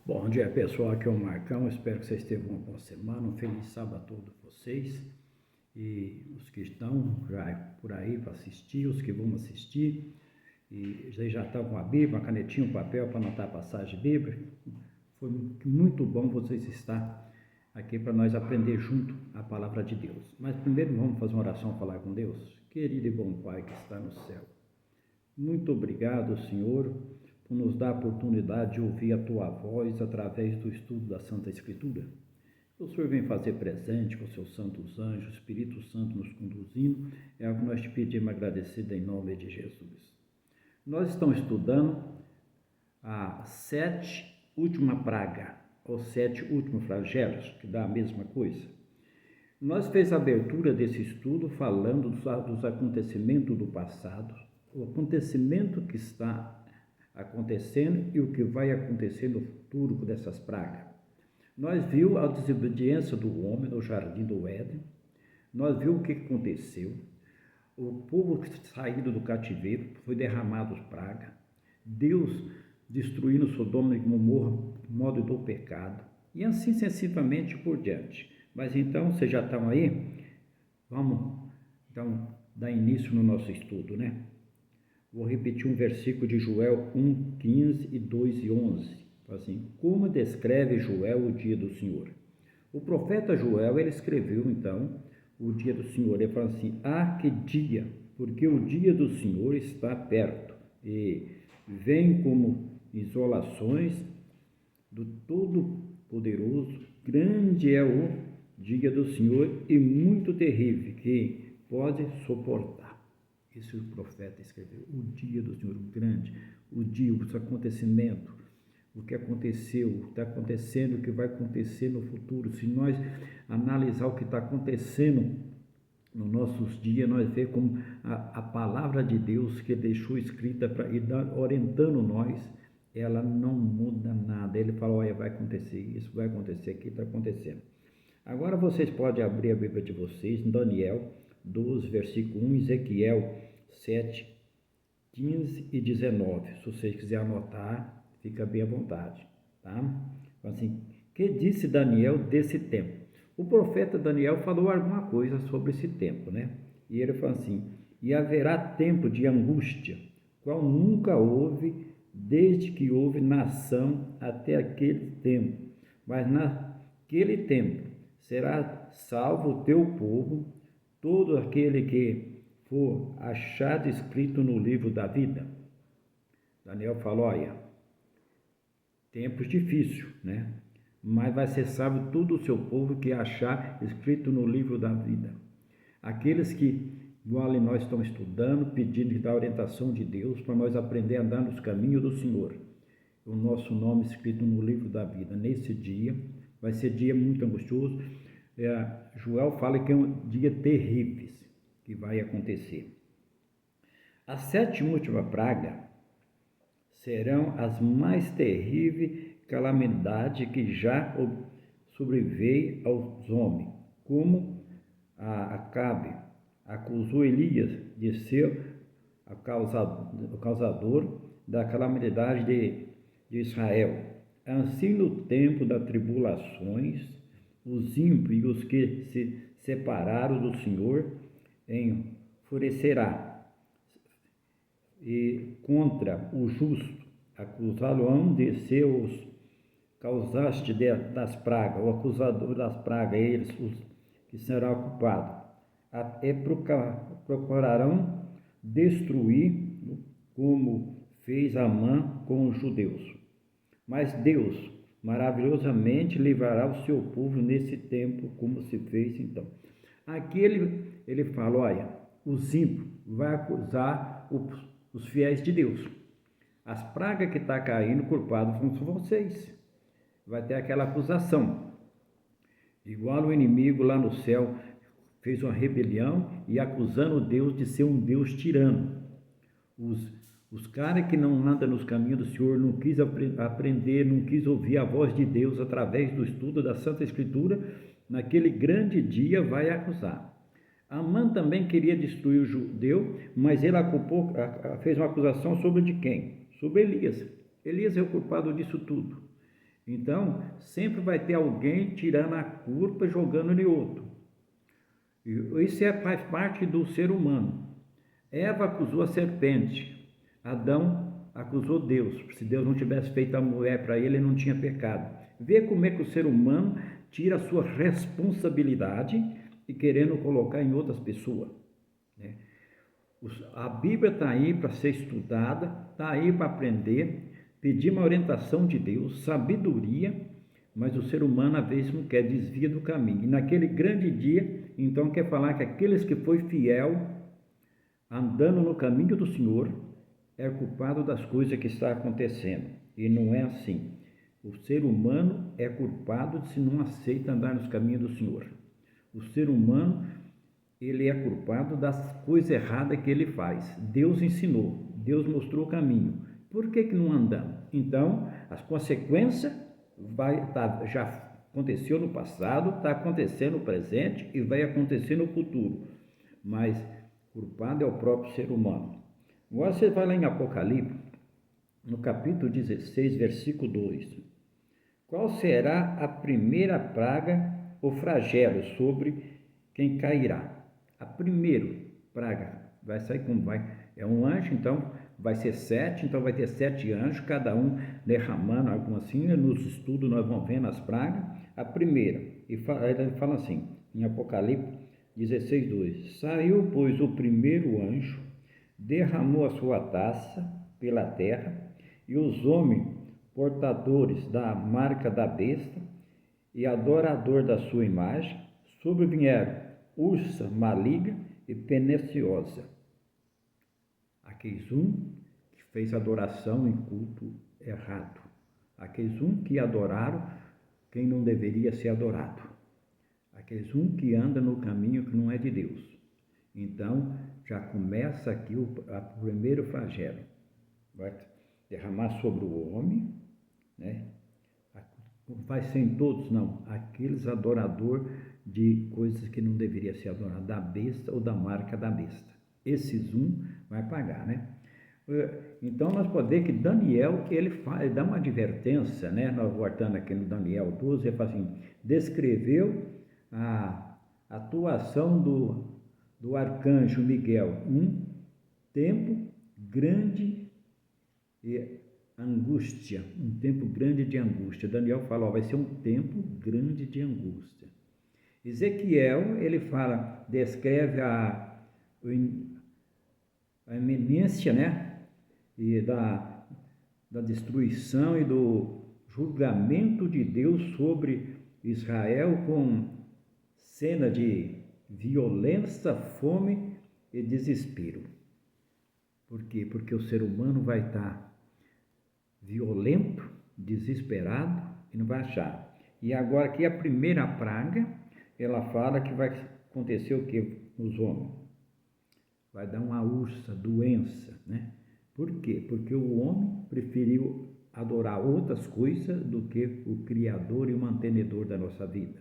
Bom dia, pessoal. Aqui é o Marcão. Espero que vocês tenham uma boa semana. Um feliz sábado a todos vocês. E os que estão já por aí para assistir, os que vão assistir. E vocês já estão com a Bíblia, uma canetinha, um papel para anotar a passagem bíblica. Foi muito bom vocês estar aqui para nós aprender junto a palavra de Deus. Mas primeiro vamos fazer uma oração, falar com Deus. Querido e bom Pai que está no céu. Muito obrigado, Senhor, por nos dar a oportunidade de ouvir a Tua voz através do estudo da Santa Escritura. O Senhor vem fazer presente com seus santos anjos, o Espírito Santo nos conduzindo, é o que nós te pedimos agradecido em nome de Jesus. Nós estamos estudando a 7ª praga, ou 7 últimos flagelos, que dá a mesma coisa. Nós fez a abertura desse estudo falando dos acontecimentos do passado, o acontecimento que está acontecendo e o que vai acontecer no futuro dessas pragas. Nós vimos a desobediência do homem no jardim do Éden, nós vimos o que aconteceu, o povo saído do cativeiro, foi derramado praga, Deus destruindo Sodoma e Gomorra por modo do pecado, e assim sucessivamente por diante. Mas então, vocês já estão aí? Vamos então dar início no nosso estudo, né? Vou repetir um versículo de Joel 1:15 e 2:11. Assim, como descreve Joel o dia do Senhor? O profeta Joel, ele escreveu então o dia do Senhor. Ele fala assim: que dia, porque o dia do Senhor está perto e vem como isolações do Todo-Poderoso. Grande é o dia do Senhor e muito terrível, que pode suportar. Isso o profeta escreveu, o dia do Senhor, o grande, o dia, os acontecimentos, o que aconteceu, o que está acontecendo, o que vai acontecer no futuro. Se nós analisar o que está acontecendo nos nossos dias, nós vemos como a palavra de Deus que deixou escrita orientando nós, ela não muda nada. Ele fala, olha, vai acontecer isso, vai acontecer aquilo, está acontecendo. Agora vocês podem abrir a Bíblia de vocês, em Daniel 12, versículo 1, Ezequiel 7, 15 e 19. Se vocês quiserem anotar, fica bem à vontade, tá? Assim, que disse Daniel desse tempo? O profeta Daniel falou alguma coisa sobre esse tempo, né? E ele falou assim: e haverá tempo de angústia, qual nunca houve, desde que houve nação até aquele tempo. Mas naquele tempo será salvo o teu povo, todo aquele que for achado escrito no livro da vida. Daniel falou, olha, tempos difíceis, né? Mas vai ser salvo todo o seu povo que achar escrito no livro da vida. Aqueles que, igual nós estamos estudando, pedindo da orientação de Deus, para nós aprender a andar nos caminhos do Senhor. O nosso nome escrito no livro da vida. Nesse dia, vai ser dia muito angustioso. Joel fala que é um dia terrível que vai acontecer. A 7ª última praga serão as mais terríveis calamidades que já sobreveio aos homens, como Acabe acusou Elias de ser o causador da calamidade de Israel. Assim, no tempo das tribulações, os ímpios e os que se separaram do Senhor enfurecerá, e contra o justo acusá-lo-ão de seus causaste das pragas, o acusador das pragas, eles os que serão ocupados, até procurarão destruir, como fez Amã com os judeus. Mas Deus maravilhosamente livrará o seu povo nesse tempo, como se fez então. Aqui ele fala, olha, os ímpios vão acusar os fiéis de Deus. As pragas que estão caindo, culpados são vocês. Vai ter aquela acusação. Igual o inimigo lá no céu fez uma rebelião e acusando Deus de ser um Deus tirano. Os caras que não andam nos caminhos do Senhor, não quis aprender, não quis ouvir a voz de Deus através do estudo da Santa Escritura, naquele grande dia vai acusar. Amã também queria destruir o judeu, mas ele fez uma acusação sobre de quem? Sobre Elias. Elias é o culpado disso tudo. Então, sempre vai ter alguém tirando a culpa e jogando em outro. Isso faz parte do ser humano. Eva acusou a serpente, Adão acusou Deus. Se Deus não tivesse feito a mulher para ele, ele não tinha pecado. Vê como é que o ser humano tira a sua responsabilidade e querendo colocar em outras pessoas, né? A Bíblia está aí para ser estudada, está aí para aprender, pedir uma orientação de Deus, sabedoria, mas o ser humano às vezes não quer, desvia do caminho. E naquele grande dia, então quer falar que aqueles que foi fiel, andando no caminho do Senhor, é culpado das coisas que está acontecendo. E não é assim. O ser humano é culpado se não aceita andar nos caminhos do Senhor. O ser humano, ele é culpado das coisas erradas que ele faz. Deus ensinou, Deus mostrou o caminho. Por que não andamos? Então, as consequências já aconteceu no passado, está acontecendo no presente e vai acontecer no futuro. Mas culpado é o próprio ser humano. Agora você vai lá em Apocalipse, no capítulo 16, versículo 2. Qual será a primeira praga ou flagelo sobre quem cairá? A primeira praga vai sair como vai? É um anjo, então vai ser 7, então vai ter 7 anjos, cada um derramando algo assim. Nos estudos nós vamos vendo as pragas. A primeira, ele fala assim, em Apocalipse 16, 2: Saiu, pois, o primeiro anjo, derramou a sua taça pela terra, e os homens portadores da marca da besta e adorador da sua imagem, sobrevieram ursa maligna e perniciosa. Aqueles que fez adoração em culto errado. Aqueles que adoraram quem não deveria ser adorado. Aqueles que anda no caminho que não é de Deus. Então, já começa aqui o primeiro flagelo. Vai derramar sobre o homem, né? Vai ser em todos, não. Aqueles adorador de coisas que não deveria ser adorado, da besta ou da marca da besta. Esses vai pagar, né? Então, nós podemos que Daniel, ele dá uma advertência, né? Nós voltando aqui no Daniel 12, ele fala assim, descreveu a atuação do arcanjo Miguel, tempo grande e angústia, um tempo grande de angústia. Daniel fala, vai ser um tempo grande de angústia. Ezequiel, ele fala, descreve a iminência, né? E da destruição e do julgamento de Deus sobre Israel, com cena de violência, fome e desespero. Por quê? Porque o ser humano vai estar violento, desesperado e não vai achar. E agora aqui a primeira praga, ela fala que vai acontecer o que nos homens? Vai dar uma ursa, doença, né? Por quê? Porque o homem preferiu adorar outras coisas do que o Criador e o mantenedor da nossa vida.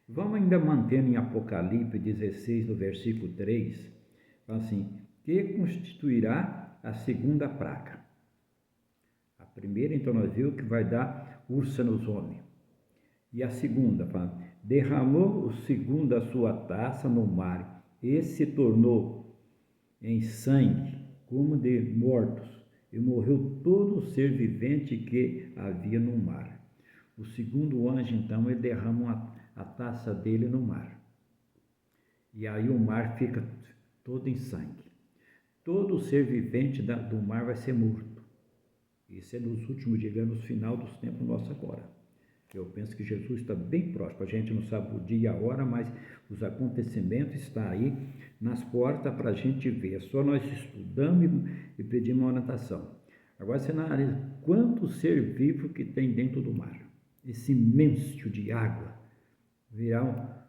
Vamos ainda mantendo em Apocalipse 16, no versículo 3, fala assim, que constituirá a segunda praga. A primeira, então, nós vimos que vai dar ursa nos homens. E a segunda, fala, derramou o segundo a sua taça no mar, e se tornou em sangue, como de mortos, e morreu todo o ser vivente que havia no mar. O segundo anjo, então, ele derrama a taça dele no mar. E aí o mar fica todo em sangue. Todo ser vivente do mar vai ser morto. Isso é nos últimos dias, no final dos tempos nossos agora. Eu penso que Jesus está bem próximo. A gente não sabe o dia e a hora, mas os acontecimentos estão aí nas portas para a gente ver. É só nós estudamos e pedimos uma orientação. Agora você analisa quanto ser vivo que tem dentro do mar. Esse imenso de água virar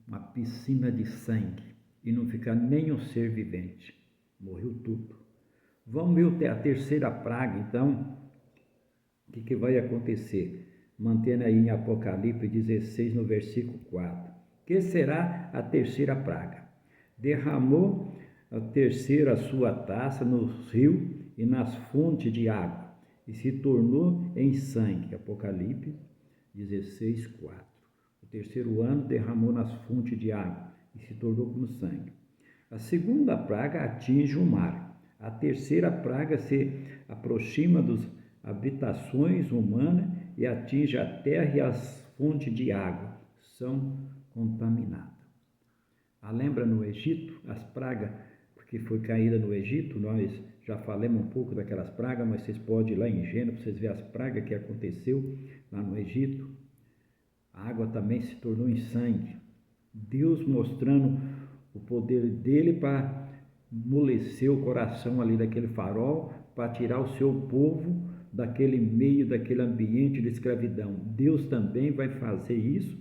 uma piscina de sangue e não ficar nem um ser vivente. Morreu tudo. Vamos ver a terceira praga, então. O que vai acontecer? Mantendo aí em Apocalipse 16, no versículo 4. Que será a terceira praga? Derramou a terceira a sua taça nos rios e nas fontes de água, e se tornou em sangue. Apocalipse 16:4. O terceiro ano derramou nas fontes de água e se tornou como sangue. A segunda praga atinge o mar. A terceira praga se aproxima das habitações humanas e atinge a terra, e as fontes de água são contaminadas. Lembra no Egito, as pragas que foi caída no Egito? Nós já falamos um pouco daquelas pragas, mas vocês podem ir lá em Gênesis para vocês verem as pragas que aconteceu lá no Egito. A água também se tornou em sangue. Deus mostrando o poder dele para amolecer o coração ali daquele faraó, para tirar o seu povo daquele meio, daquele ambiente de escravidão. Deus também vai fazer isso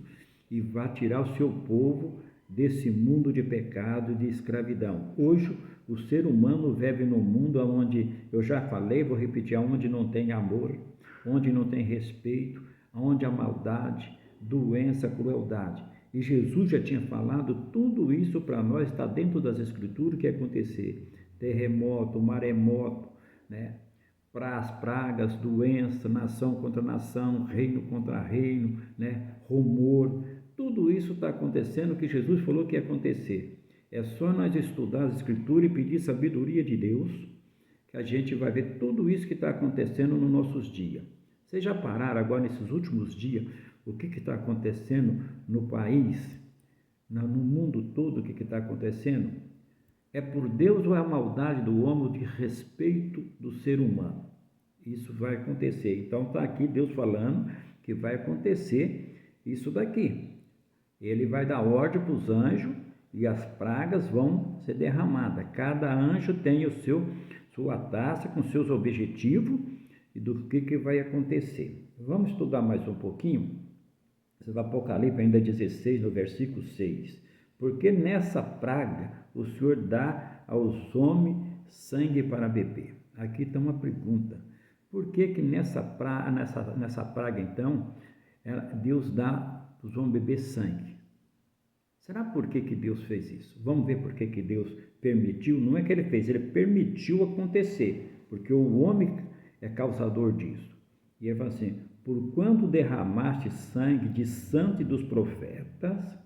e vai tirar o seu povo desse mundo de pecado e de escravidão. Hoje, o ser humano vive num mundo onde, eu já falei, vou repetir, onde não tem amor, onde não tem respeito, onde há maldade, doença, crueldade. E Jesus já tinha falado, tudo isso para nós está dentro das Escrituras que ia acontecer. Terremoto, maremoto, né? As pragas, doença, nação contra nação, reino contra reino, né? Rumor, tudo isso está acontecendo que Jesus falou que ia acontecer. É só nós estudar as Escrituras e pedir sabedoria de Deus, que a gente vai ver tudo isso que está acontecendo nos nossos dias. Vocês já pararam agora nesses últimos dias o que está acontecendo no país, no mundo todo, o que está acontecendo? É por Deus ou é a maldade do homem de respeito do ser humano? Isso vai acontecer. Então está aqui Deus falando que vai acontecer isso daqui. Ele vai dar ordem para os anjos e as pragas vão ser derramadas. Cada anjo tem sua taça com seus objetivos e do que vai acontecer. Vamos estudar mais um pouquinho? No Apocalipse ainda 16, no versículo 6. Porque nessa praga o Senhor dá aos homens sangue para beber. Aqui está uma pergunta. Por que nessa praga, então, Deus dá para os homens beber sangue? Será por que Deus fez isso? Vamos ver por que Deus permitiu. Não é que ele fez, ele permitiu acontecer, porque o homem é causador disso. E ele fala assim, por quanto derramaste sangue de santos e dos profetas,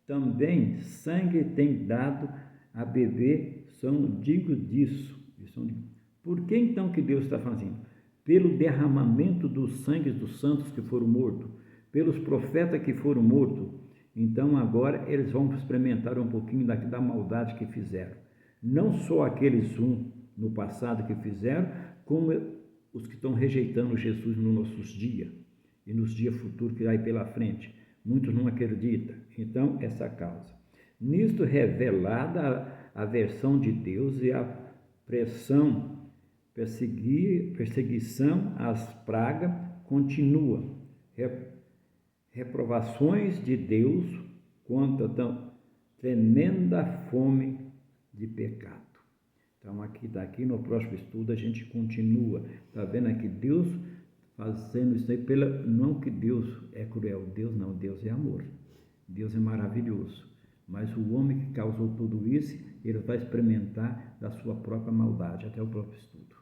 também sangue tem dado a beber, são dignos disso. Por que então que Deus está fazendo? Pelo derramamento dos sangues dos santos que foram mortos, pelos profetas que foram mortos. Então agora eles vão experimentar um pouquinho da maldade que fizeram. Não só aqueles no passado que fizeram, como os que estão rejeitando Jesus nos nossos dias e nos dias futuros que vai pela frente. Muitos não acreditam. Então, essa causa. Nisto revelada a versão de Deus e a perseguição às pragas continua. Reprovações de Deus contra tão tremenda fome de pecado. Então, daqui no próximo estudo a gente continua. Está vendo aqui Deus fazendo isso aí, não que Deus é cruel, Deus não, Deus é amor. Deus é maravilhoso. Mas o homem que causou tudo isso, ele vai experimentar da sua própria maldade. Até o próximo estudo.